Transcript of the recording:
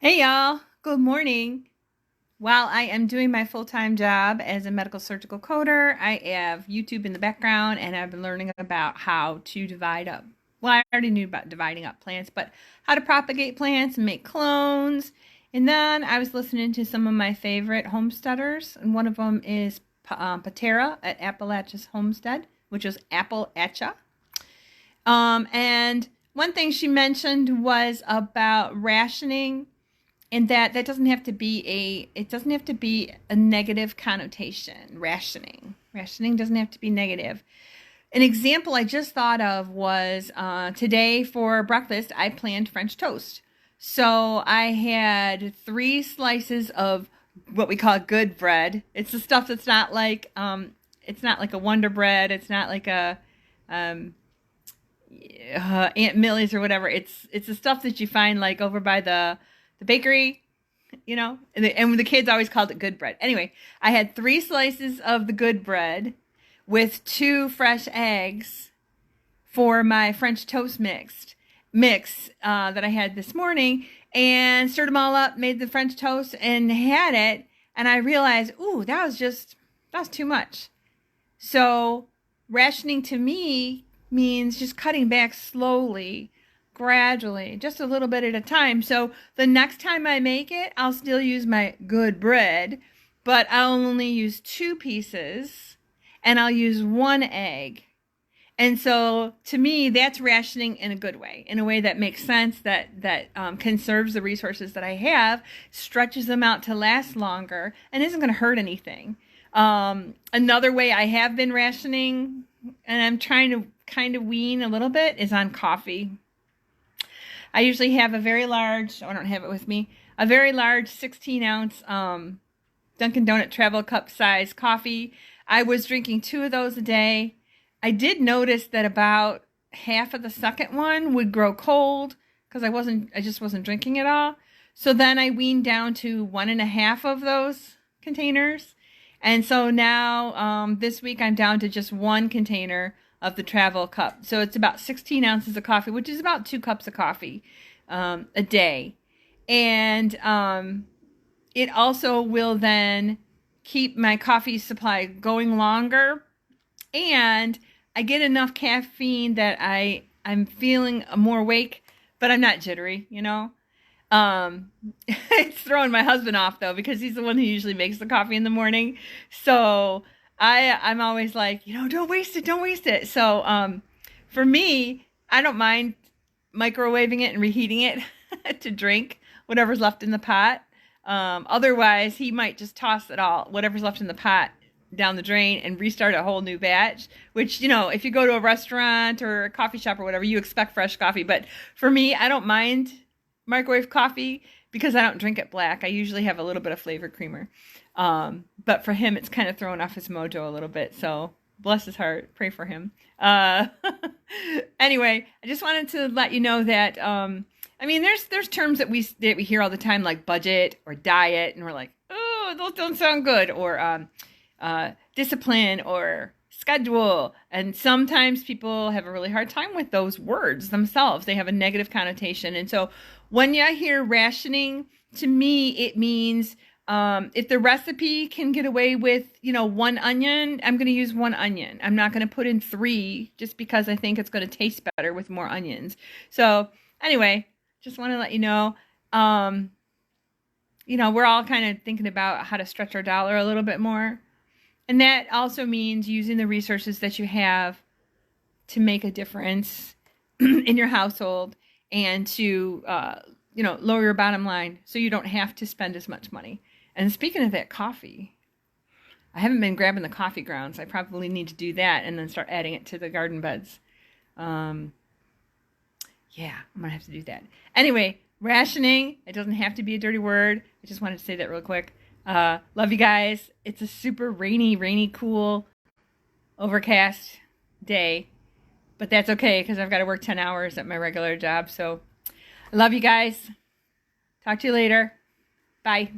Hey y'all, good morning. While I am doing my full-time job as a medical surgical coder, I have YouTube in the background and I've been learning about how to divide up. Well, I already knew about dividing up plants, but how to propagate plants and make clones. And then I was listening to some of my favorite homesteaders, and one of them is Patera at Appalachia's Homestead, which is Appalachia. And one thing she mentioned was about rationing, and that doesn't have to be a negative connotation. Rationing doesn't have to be negative. An example I just thought of was today for breakfast I planned French toast. So I had 3 slices of what we call good bread. It's the stuff that's not like a Wonder Bread. It's not like a Aunt Millie's or whatever. It's the stuff that you find like over by the bakery, and the kids always called it good bread. Anyway, I had 3 slices of the good bread with 2 fresh eggs for my French toast mix that I had this morning, and stirred them all up, made the French toast, and had it. And I realized, ooh, that was too much. So rationing to me means just cutting back slowly, gradually, just a little bit at a time. So the next time I make it, I'll still use my good bread, but I'll only use 2 pieces and I'll use 1 egg. And so to me, that's rationing in a good way, in a way that makes sense, that conserves the resources that I have, stretches them out to last longer, and isn't going to hurt anything. Another way I have been rationing, and I'm trying to kind of wean a little bit, is on coffee. I usually have a very large, I don't have it with me, a very large 16-ounce Dunkin' Donut travel cup size coffee. I was drinking 2 of those a day. I did notice that about half of the second one would grow cold because I just wasn't drinking it all. So then I weaned down to 1.5 of those containers. And so now this week I'm down to just 1 container of the travel cup. So it's about 16 ounces of coffee, which is about 2 cups of coffee a day. And it also will then keep my coffee supply going longer. And I get enough caffeine that I'm feeling more awake, but I'm not jittery, It's throwing my husband off though, because he's the one who usually makes the coffee in the morning. So I'm always like, don't waste it. So for me, I don't mind microwaving it and reheating it to drink whatever's left in the pot. Otherwise, he might just toss it all, whatever's left in the pot, down the drain and restart a whole new batch, which, if you go to a restaurant or a coffee shop or whatever, you expect fresh coffee. But for me, I don't mind microwave coffee because I don't drink it black. I usually have a little bit of flavored creamer. But for him, it's kind of thrown off his mojo a little bit. So bless his heart. Pray for him. Anyway, I just wanted to let you know that, there's terms that we hear all the time, like budget or diet. And we're like, oh, those don't sound good. Or discipline or schedule. And sometimes people have a really hard time with those words themselves. They have a negative connotation. And so when you hear rationing, to me, it means if the recipe can get away with, 1 onion, I'm going to use 1 onion. I'm not going to put in 3 just because I think it's going to taste better with more onions. So anyway, just want to let you know, we're all kind of thinking about how to stretch our dollar a little bit more. And that also means using the resources that you have to make a difference in your household and to, lower your bottom line so you don't have to spend as much money. And speaking of that coffee, I haven't been grabbing the coffee grounds. I probably need to do that and then start adding it to the garden beds. Yeah, I'm going to have to do that. Anyway, rationing, it doesn't have to be a dirty word. I just wanted to say that real quick. Love you guys. It's a super rainy, cool, overcast day, but that's okay because I've got to work 10 hours at my regular job. So I love you guys. Talk to you later. Bye.